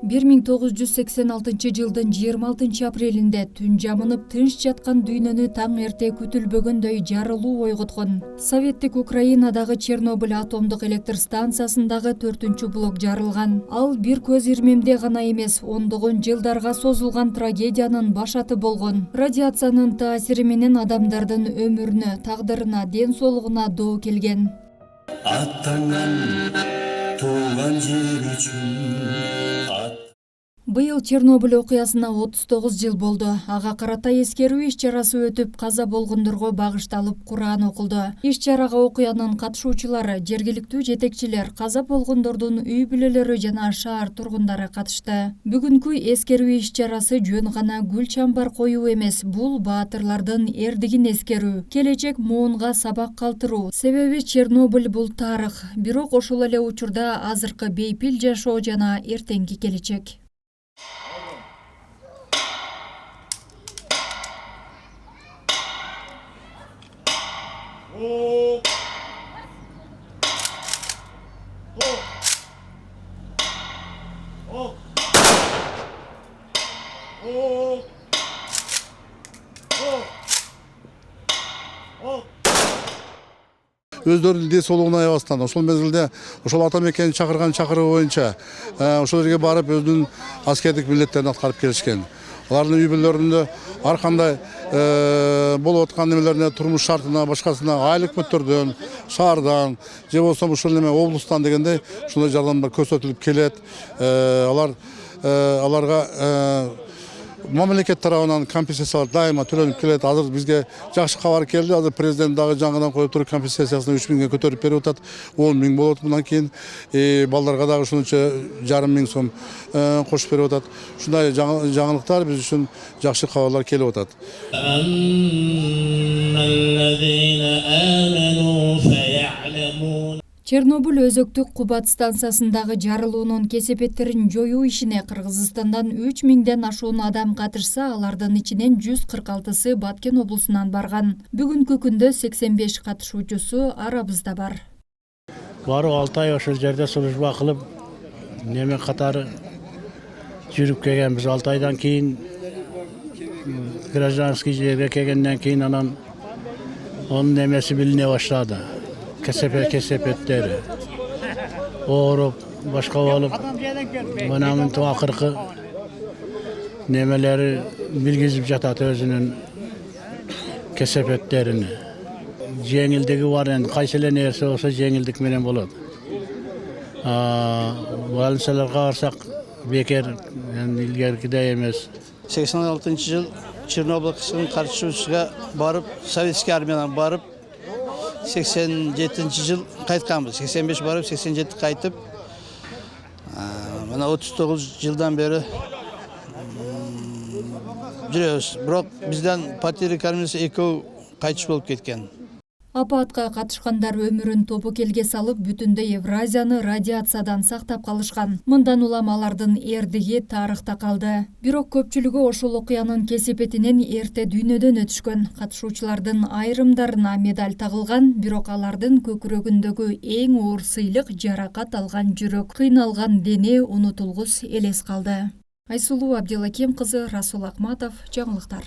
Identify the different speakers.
Speaker 1: 1986 жылдын 26 апрелинде түн жамынып тынч жаткан дүйнөнү таң эрте күтүлбөгөндөй жарылуу ойготкон. Советтик Украинадагы Чернобыль атомдук электр станциясындагы 4-чү блок жарылган. Ал бир көз ирмемде гана эмес, ондогон жылдарга созулган трагедиянын башаты болгон. Радиациянын таасири менен адамдардын өмүрүнө, тагдырына, ден соолугуна доо келген. Туган жер үчүн Быйыл Чернобыль окуясына 39 жыл болду. Ага карата эскерүү иш-чарасы өтүп, каза болгондорго багышталып Куран окулду. Иш-чарага окуянын катышуучулары, жергиликтүү жетекчилер, каза болгондордун үй бүлөлөрү жана шаар тургундары катышты. Бүгүнкү эскерүү иш-чарасы жөн гана гүл чамбар коюу эмес, бул баатырлардын эрдигин эскерүү, келечек муунга сабак калтыруу. Себеби Чернобыль бул тарых, бирок ошол эле учурда азыркы бейпил жашоо жана эртеңки келечек.
Speaker 2: Өздөрүнүн ден соолугуна аябастан ошол мезгилде ошол ата мекенин чакырган чакырыгы боюнча ошол жерге барып өзүнүн аскердик милдеттерин аткарып келишкен. Алардын үй бүлөлөрүндө ар кандай болуп аткан немелерине, турмуш шартына, башкасына айлык өттөрдөн, шаардан же болбосо ушул неме облустан дегендей ушундай жардамдар көрсөтүлүп келет. Аларга мамлекет тарабынан компенсациялар дайыма төлөнүп келет. Азыр бизге жакшы кабар келди. Азыр президент дагы жаңыдан коюп туруп компенсациясын 3 миңге көтөрүп берип атат. 10 миң болот мындан кийин. Балдарга дагы ушунча 5,5 миң сом кошуп берип атат. Ушундай жаңылыктар биз үчүн жакшы кабарлар келип атат.
Speaker 1: Чернобыль өзөктүк кубат станциясындагы жарылуунун кесепеттерин жоюу ишине Кыргызстандан 3 миңден ашуун адам катышса, алардын ичинен 146сы Баткен облусунан барган. Бүгүнкү күндө 85 катышуучусу арабызда бар.
Speaker 3: Барып 6 ай ошол жерде служба кылып, неме катары жүрүп келгенбиз. 6 айдан кийин гражданский жерге келгенден кийин анан онун немеси билине баштады. Кесепеттери ооруп, башка болуп, мынамын акыркы немелери билгизип жатат өзүнүн кесепеттерин. Жеңилдиги бар, энди кайсы эле нерсе болсо жеңилдик менен болот. Больницаларга барсак бекер, эми илгеркидей эмес.
Speaker 4: 86 жыл Чернобыльдын катышуучуга барып, советский армиядан барып 87 жыл кайтканбыз. 85 барып, 87 кайтып, мына 39 жылдан бери жүрөбүз. Бирок бизден потери комиссия экөө кайтыш болуп кеткен.
Speaker 1: Апатка катышкандар өмүрүн тобокелге салып, бүтүндөй Евразияны радиациядан сактап калышкан. Мындан улам алардын эрдиги тарыхта калды. Бирок көпчүлүгү ошол окуянын кесепетинен эрте дүйнөдөн өтүшкөн. Катышуучулардын айрымдарына медаль тагылган, бирок алардын көкүрөгүндөгү эң оор сыйлык жаракат алган жүрөк, кыйналган дене унутулгус элес калды. Айсулуу Абдилаким кызы, Расул Акматов, жаңылыктар.